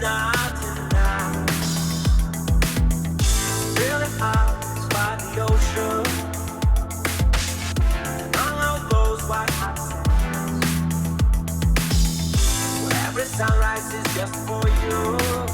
not enough. Really out by the ocean, along those white hot sands, where every sunrise is just for you.